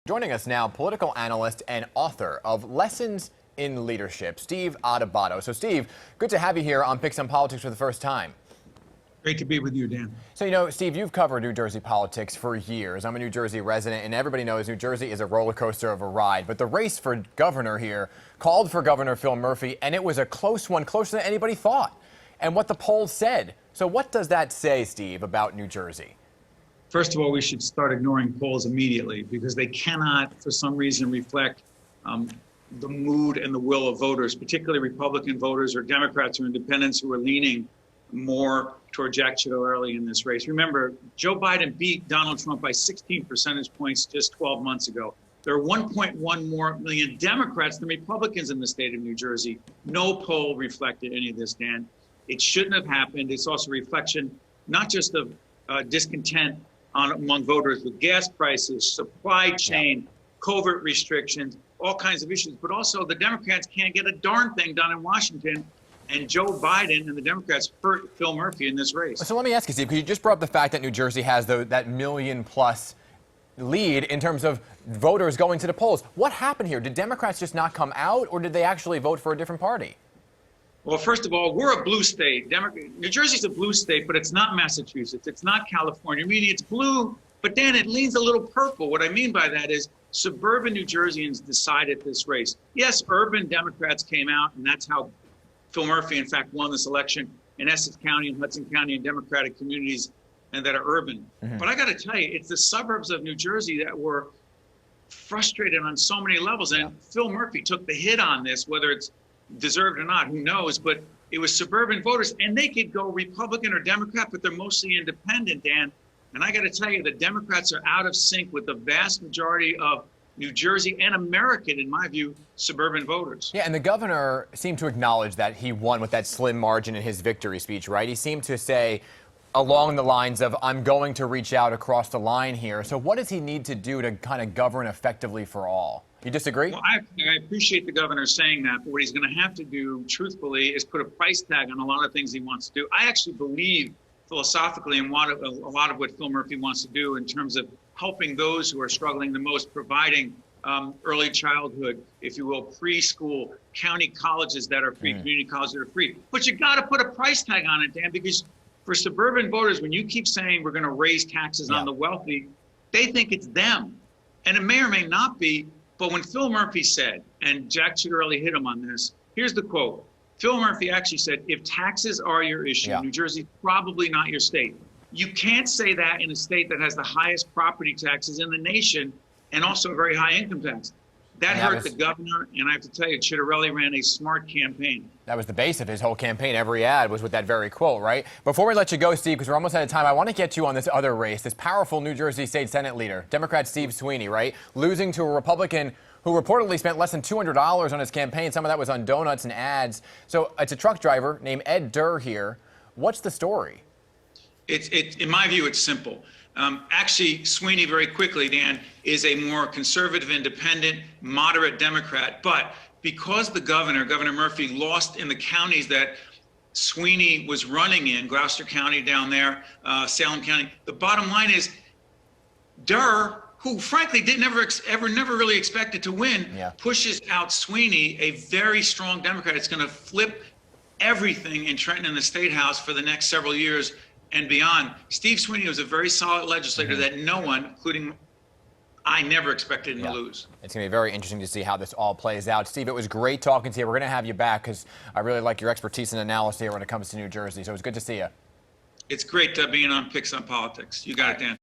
Joining us now, political analyst and author of Lessons in Leadership, Steve Adubato. So, Steve, good to have you here on PIX on Politics for the first time. Great to be with you, Dan. So, Steve, you've covered New Jersey politics for years. I'm a New Jersey resident, and everybody knows New Jersey is a roller coaster of a ride. But the race for governor here called for Governor Phil Murphy, and it was a close one, closer than anybody thought, and what the polls said. So what does that say, Steve, about New Jersey? First of all, we should start ignoring polls immediately because they cannot, for some reason, reflect the mood and the will of voters, particularly Republican voters or Democrats or independents who are leaning more toward Jack Ciattarelli in this race. Remember, Joe Biden beat Donald Trump by 16 percentage points just 12 months ago. There are 1.1 more million Democrats than Republicans in the state of New Jersey. No poll reflected any of this, Dan. It shouldn't have happened. It's also a reflection not just of discontent among voters with gas prices, supply chain, covert restrictions, all kinds of issues, but also the Democrats can't get a darn thing done in Washington, and Joe Biden and the Democrats hurt Phil Murphy in this race. So let me ask you, Steve, because you just brought up the fact that New Jersey has that million-plus lead in terms of voters going to the polls. What happened here? Did Democrats just not come out, or did they actually vote for a different party? Well, first of all, we're a blue state. New Jersey's a blue state, but it's not Massachusetts. It's not California. Meaning it's blue, but then it leans a little purple. What I mean by that is suburban New Jerseyans decided this race. Yes, urban Democrats came out, and that's how Phil Murphy, in fact, won this election in Essex County and Hudson County and Democratic communities and that are urban. But I got to tell you, it's the suburbs of New Jersey that were frustrated on so many levels. And Phil Murphy took the hit on this, whether it's deserved or not, who knows, but it was suburban voters, and they could go Republican or Democrat, but they're mostly independent, Dan. And I got to tell you, the Democrats are out of sync with the vast majority of New Jersey and American, in my view, suburban voters. Yeah, and the governor seemed to acknowledge that he won with that slim margin in his victory speech, right? He seemed to say along the lines of, I'm going to reach out across the line here. So what does he need to do to kind of govern effectively for all? You disagree? Well, I appreciate the governor saying that, but what he's going to have to do, truthfully, is put a price tag on a lot of things he wants to do. I actually believe philosophically in a lot of what Phil Murphy wants to do in terms of helping those who are struggling the most, providing early childhood, if you will, preschool, county colleges that are free, community colleges that are free. But you got to put a price tag on it, Dan, because for suburban voters, when you keep saying we're going to raise taxes on the wealthy, they think it's them. And it may or may not be. But when Phil Murphy said, and Jack Ciattarelli hit him on this, here's the quote. Phil Murphy actually said, if taxes are your issue, New Jersey's probably not your state. You can't say that in a state that has the highest property taxes in the nation and also a very high income tax. That hurt the governor, and I have to tell you, Ciattarelli ran a smart campaign. That was the base of his whole campaign. Every ad was with that very quote, right? Before we let you go, Steve, because we're almost out of time, I want to get you on this other race, this powerful New Jersey State Senate leader, Democrat Steve Sweeney, right? Losing to a Republican who reportedly spent less than $200 on his campaign. Some of that was on donuts and ads. So it's a truck driver named Ed Durr here. What's the story? In my view, it's simple. Actually, Sweeney, very quickly, Dan, is a more conservative, independent, moderate Democrat. But because the Governor Murphy, lost in the counties that Sweeney was running in, Gloucester County down there, Salem County, the bottom line is Durr, who frankly never really expected to win, pushes out Sweeney, a very strong Democrat. It's going to flip everything in Trenton and the State House for the next several years and beyond. Steve Sweeney was a very solid legislator that no one, including I, never expected him to lose. It's going to be very interesting to see how this all plays out. Steve, it was great talking to you. We're going to have you back because I really like your expertise and analysis here when it comes to New Jersey. So it was good to see you. It's great being on PIX on Politics. You got it, Dan.